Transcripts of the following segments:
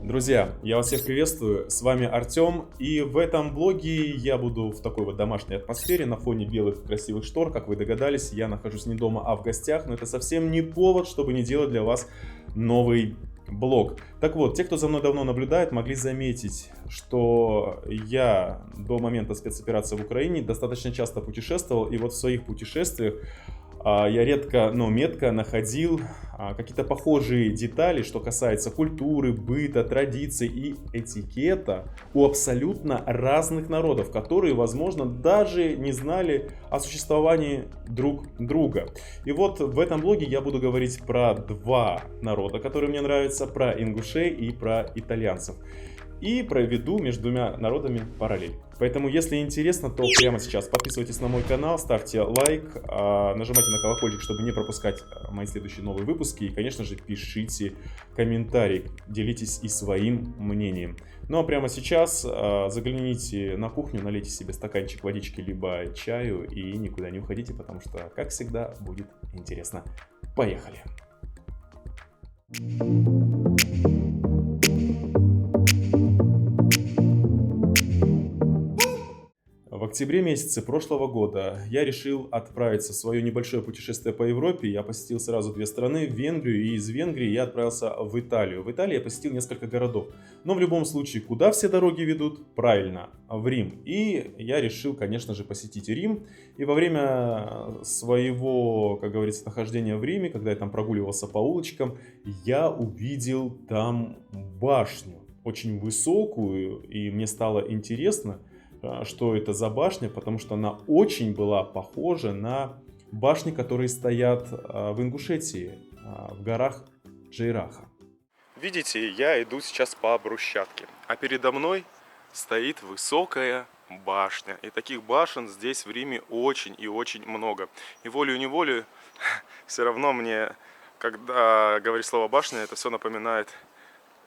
Друзья, я вас всех приветствую, с вами Артем, и в этом блоге я буду в такой вот домашней атмосфере, на фоне белых красивых штор, как вы догадались, я нахожусь не дома, а в гостях, но это совсем не повод, чтобы не делать для вас новый блог. Так вот, те, кто за мной давно наблюдает, могли заметить, что я до момента спецоперации в Украине достаточно часто путешествовал, и вот в своих путешествиях я редко, но метко находил какие-то похожие детали, что касается культуры, быта, традиций и этикета у абсолютно разных народов, которые, возможно, даже не знали о существовании друг друга. И вот в этом блоге я буду говорить про два народа, которые мне нравятся, про ингушей и про итальянцев. И проведу между двумя народами параллель. Поэтому, если интересно, то прямо сейчас подписывайтесь на мой канал, ставьте лайк, нажимайте на колокольчик, чтобы не пропускать мои следующие новые выпуски. И, конечно же, пишите комментарии, делитесь и своим мнением. Ну а прямо сейчас загляните на кухню, налейте себе стаканчик водички либо чаю и никуда не уходите, потому что, как всегда, будет интересно. Поехали! В октябре месяце прошлого года я решил отправиться в свое небольшое путешествие по Европе. Я посетил сразу две страны, Венгрию, и из Венгрии я отправился в Италию. В Италии я посетил несколько городов. Но в любом случае, куда все дороги ведут? Правильно, в Рим. И я решил, конечно же, посетить Рим. И во время своего, как говорится, нахождения в Риме, когда я там прогуливался по улочкам, я увидел там башню, очень высокую, и мне стало интересно, что это за башня, потому что она очень была похожа на башни, которые стоят в Ингушетии, в горах Джейраха. Видите, я иду сейчас по брусчатке, а передо мной стоит высокая башня. И таких башен здесь в Риме очень и очень много. И волею-неволею все равно мне, когда говоришь слово башня, это все напоминает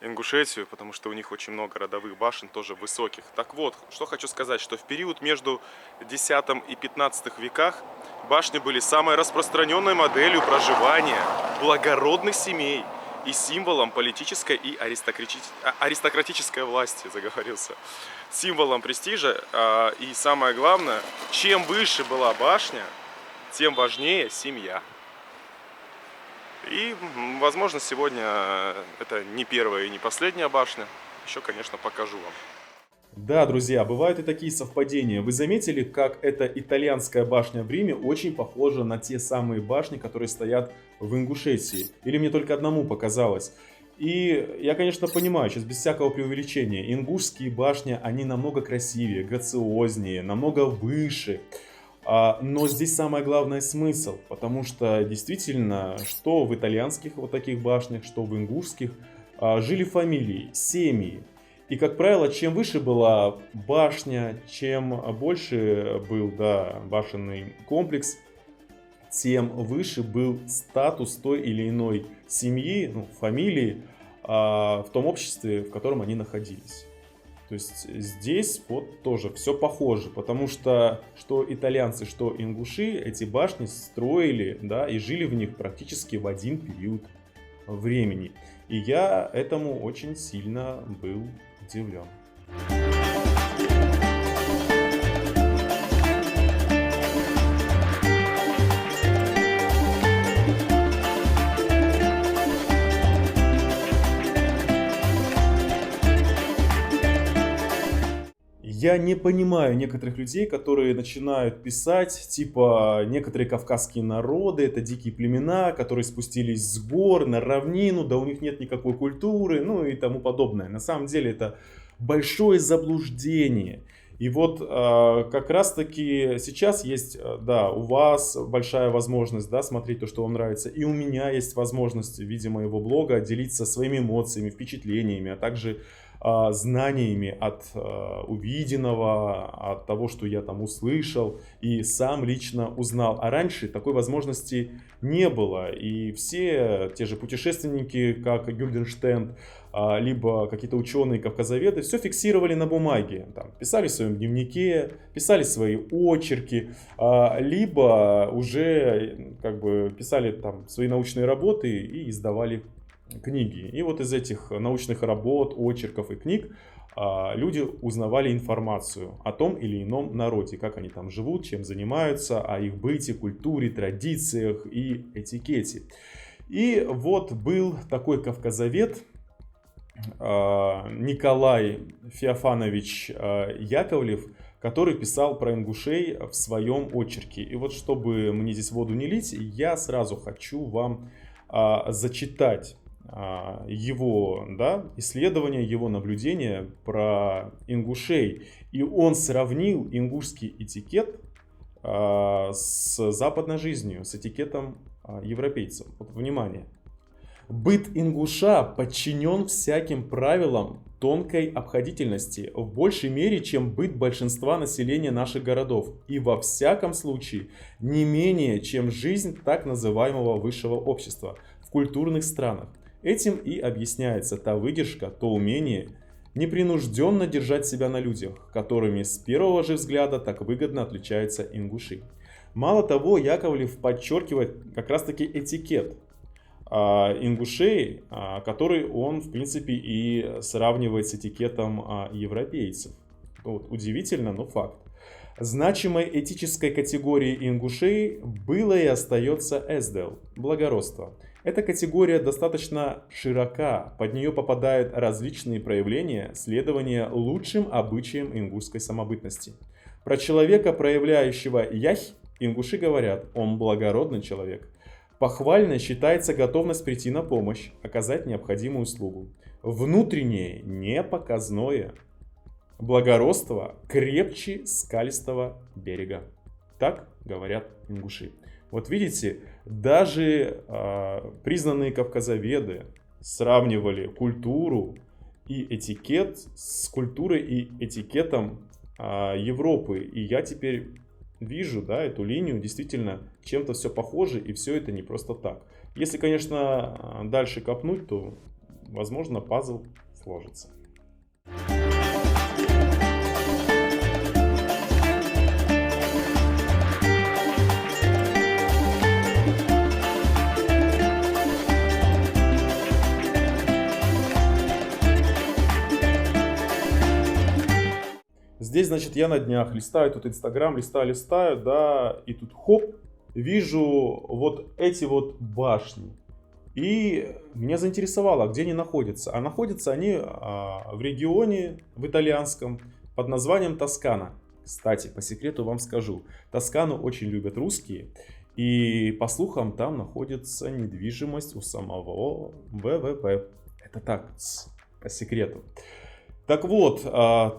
Ингушетию, потому что у них очень много родовых башен, тоже высоких. Так вот, что хочу сказать, что в период между X и XV веках башни были самой распространенной моделью проживания благородных семей и символом политической и аристократической власти, заговорился. Символом престижа, и самое главное, чем выше была башня, тем важнее семья. И, возможно, сегодня это не первая и не последняя башня. Еще, конечно, покажу вам. Да, друзья, бывают и такие совпадения. Вы заметили, как эта итальянская башня в Риме очень похожа на те самые башни, которые стоят в Ингушетии? Или мне только одному показалось? И я, конечно, понимаю, сейчас без всякого преувеличения, ингушские башни, они намного красивее, грациознее, намного выше. Но здесь самое главное смысл, потому что действительно, что в итальянских вот таких башнях, что в ингушских, жили фамилии, семьи. И, как правило, чем выше была башня, чем больше был, башенный комплекс, тем выше был статус той или иной семьи, фамилии, в том обществе, в котором они находились. То есть здесь вот тоже все похоже, потому что итальянцы, что ингуши эти башни строили, и жили в них практически в один период времени. И я этому очень сильно был удивлен. Я не понимаю некоторых людей, которые начинают писать, типа, некоторые кавказские народы, это дикие племена, которые спустились с гор на равнину, да у них нет никакой культуры, и тому подобное. На самом деле это большое заблуждение. И вот как раз таки сейчас есть, у вас большая возможность, смотреть то, что вам нравится. И у меня есть возможность в виде моего блога делиться своими эмоциями, впечатлениями, а также знаниями от увиденного, от того, что я там услышал и сам лично узнал. А раньше такой возможности не было. И все те же путешественники, как Гюльденштерн, либо какие-то ученые, кавказоведы, все фиксировали на бумаге. Там, писали в своем дневнике, писали свои очерки, либо уже писали там свои научные работы и издавали книги. И вот из этих научных работ, очерков и книг люди узнавали информацию о том или ином народе, как они там живут, чем занимаются, о их быте, культуре, традициях и этикете. И вот был такой кавказовед Николай Феофанович Яковлев, который писал про ингушей в своем очерке. И вот чтобы мне здесь воду не лить, я сразу хочу вам зачитать его исследования, его наблюдения про ингушей. И он сравнил ингушский этикет с западной жизнью, с этикетом европейцев. Вот, внимание. Быт ингуша подчинен всяким правилам тонкой обходительности в большей мере, чем быт большинства населения наших городов, и во всяком случае не менее, чем жизнь так называемого высшего общества в культурных странах. Этим и объясняется та выдержка, то умение непринужденно держать себя на людях, которыми с первого же взгляда так выгодно отличаются ингуши. Мало того, Яковлев подчеркивает как раз таки этикет ингушей, который он в принципе и сравнивает с этикетом европейцев. Вот, удивительно, но факт. Значимой этической категорией ингушей было и остается эсдел – благородство. Эта категория достаточно широка, под нее попадают различные проявления следования лучшим обычаям ингушской самобытности. Про человека, проявляющего яхь, ингуши говорят, он благородный человек. Похвальной считается готовность прийти на помощь, оказать необходимую услугу. Внутреннее, непоказное. Благородство крепче скалистого берега. Так говорят ингуши. Вот видите, даже признанные кавказоведы сравнивали культуру и этикет с культурой и этикетом Европы. И я теперь вижу, эту линию, действительно чем-то все похоже, и все это не просто так. Если, конечно, дальше копнуть, то, возможно, пазл сложится. Здесь, значит, я на днях листаю тут Инстаграм, листаю, и тут хоп, вижу вот эти вот башни. И меня заинтересовало, где они находятся. А находятся они в регионе, в итальянском, под названием Тоскана. Кстати, по секрету вам скажу, Тоскану очень любят русские. И по слухам, там находится недвижимость у самого ВВП. Это так, по секрету. Так вот,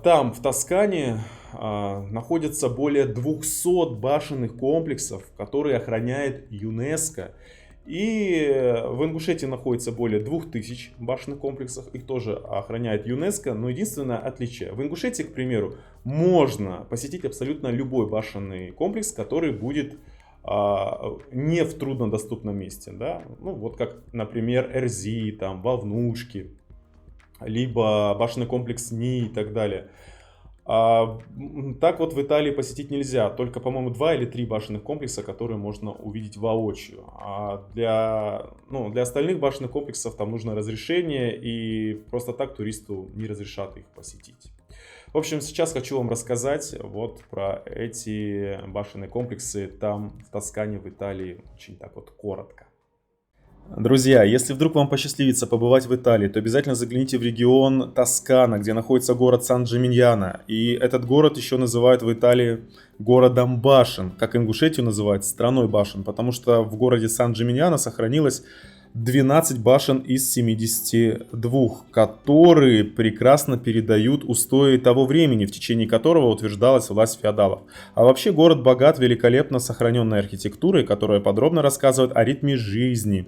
там в Тоскане находится более 200 башенных комплексов, которые охраняет ЮНЕСКО. И в Ингушетии находится более 2000 башенных комплексов, их тоже охраняет ЮНЕСКО. Но единственное отличие: в Ингушетии, к примеру, можно посетить абсолютно любой башенный комплекс, который будет не в труднодоступном месте. Ну вот как, например, Эрзи, там, Вовнушки, либо башенный комплекс НИИ и так далее. Так вот в Италии посетить нельзя. Только, по-моему, 2 или 3 башенных комплекса, которые можно увидеть воочию. А для остальных башенных комплексов там нужно разрешение, и просто так туристу не разрешат их посетить. В общем, сейчас хочу вам рассказать вот про эти башенные комплексы там в Тоскане, в Италии, очень так вот коротко. Друзья, если вдруг вам посчастливится побывать в Италии, то обязательно загляните в регион Тоскана, где находится город Сан-Джиминьяно. И этот город еще называют в Италии городом башен, как Ингушетию называют страной башен, потому что в городе Сан-Джиминьяно сохранилось 12 башен из 72, которые прекрасно передают устои того времени, в течение которого утверждалась власть феодалов. А вообще город богат великолепно сохраненной архитектурой, которая подробно рассказывает о ритме жизни.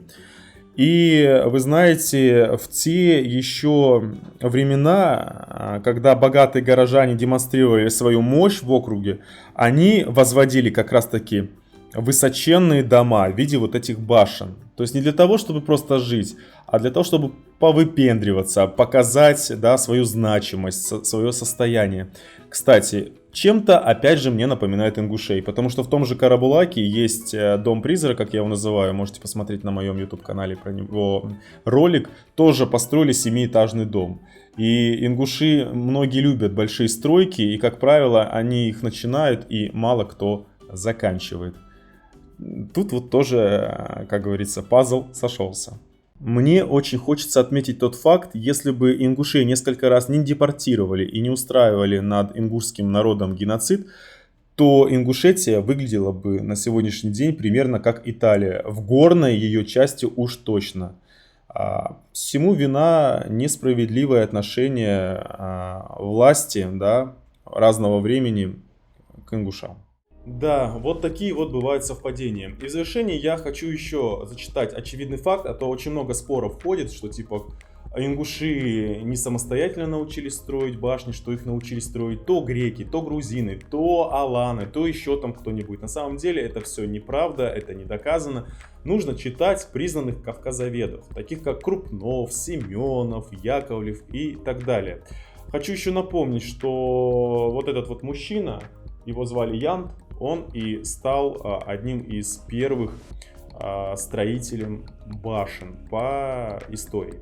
И вы знаете, в те еще времена, когда богатые горожане демонстрировали свою мощь в округе, они возводили как раз таки высоченные дома в виде вот этих башен. То есть не для того, чтобы просто жить, а для того, чтобы повыпендриваться, показать свою значимость, свое состояние. Кстати, Чем-то, опять же, мне напоминает ингушей, потому что в том же Карабулаке есть дом-призрак, как я его называю, можете посмотреть на моем YouTube-канале про него ролик, тоже построили 7-этажный дом. И ингуши многие любят большие стройки, и, как правило, они их начинают, и мало кто заканчивает. Тут вот тоже, как говорится, пазл сошелся. Мне очень хочется отметить тот факт, если бы ингушей несколько раз не депортировали и не устраивали над ингушским народом геноцид, то Ингушетия выглядела бы на сегодняшний день примерно как Италия, в горной ее части уж точно. Всему вина несправедливое отношение власти, да, разного времени к ингушам. Да, вот такие вот бывают совпадения. И в завершении я хочу еще зачитать очевидный факт, а то очень много споров ходит, что типа ингуши не самостоятельно научились строить башни, что их научились строить то греки, то грузины, то аланы, то еще там кто-нибудь. На самом деле это все неправда, это не доказано. Нужно читать признанных кавказоведов, таких как Крупнов, Семенов, Яковлев и так далее. Хочу еще напомнить, что вот этот вот мужчина, его звали Янт, он и стал одним из первых строителем башен по истории.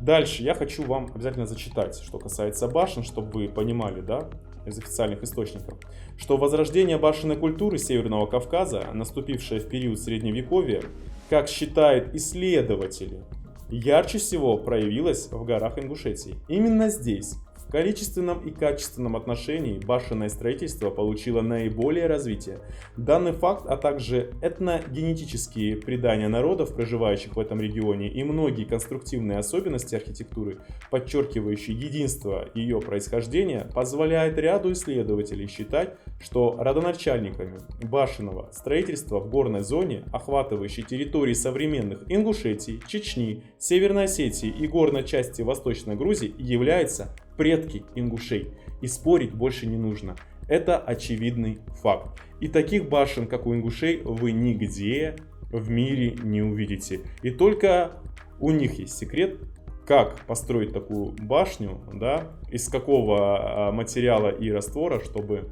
Дальше я хочу вам обязательно зачитать, что касается башен, чтобы вы понимали, да, из официальных источников, что возрождение башенной культуры Северного Кавказа, наступившее в период Средневековья, как считают исследователи, ярче всего проявилось в горах Ингушетии. Именно здесь, в количественном и качественном отношении, башенное строительство получило наиболее развитие. Данный факт, а также этногенетические предания народов, проживающих в этом регионе, и многие конструктивные особенности архитектуры, подчеркивающие единство ее происхождения, позволяет ряду исследователей считать, что родоначальниками башенного строительства в горной зоне, охватывающей территории современных Ингушетии, Чечни, Северной Осетии и горной части Восточной Грузии, являются предки ингушей. И спорить больше не нужно. Это очевидный факт. И таких башен, как у ингушей, вы нигде в мире не увидите. И только у них есть секрет, как построить такую башню, да, из какого материала и раствора, чтобы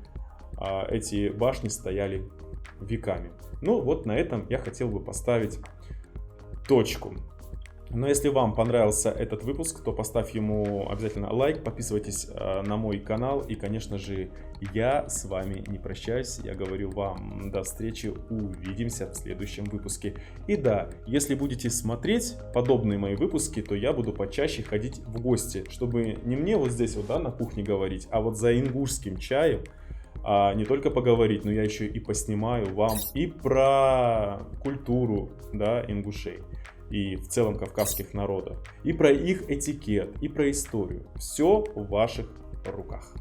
эти башни стояли веками. Ну вот на этом я хотел бы поставить точку. Но если вам понравился этот выпуск, то поставь ему обязательно лайк, подписывайтесь на мой канал. И, конечно же, я с вами не прощаюсь. Я говорю вам до встречи, увидимся в следующем выпуске. И да, если будете смотреть подобные мои выпуски, то я буду почаще ходить в гости, чтобы не мне вот здесь вот, да, на кухне говорить, а вот за ингушским чаем не только поговорить, но я еще и поснимаю вам и про культуру, да, ингушей. И в целом кавказских народов, и про их этикет, и про историю. Все в ваших руках.